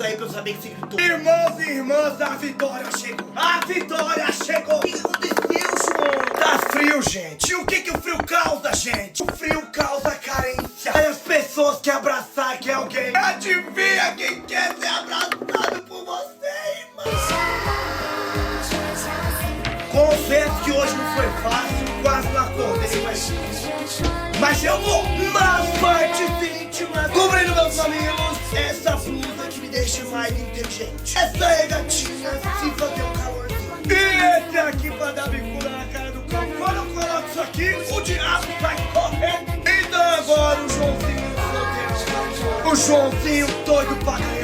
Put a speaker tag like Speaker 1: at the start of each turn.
Speaker 1: Deus aí pra eu saber que você gritou. Irmãos e irmãs, a vitória chegou. A vitória chegou. O que aconteceu, João? Tá frio, gente. E o que o frio causa, gente? O frio causa carência. Aí as pessoas querem abraçar aqui alguém. Adivinha quem quer ser abraçado por você, irmão? Confesso que hoje não foi fácil. Quase não acordei, mas eu vou nas partes íntimas, cobrindo meus mamilos. Essa blusa que me deixa mais inteligente. Essa regatinha se fazer um calorzinho. E esse aqui pra dar bicuda na cara do cão. Quando eu coloco isso aqui, o diabo vai correr. Então agora o Joãozinho, meu Deus, o Joãozinho doido pra ganhar.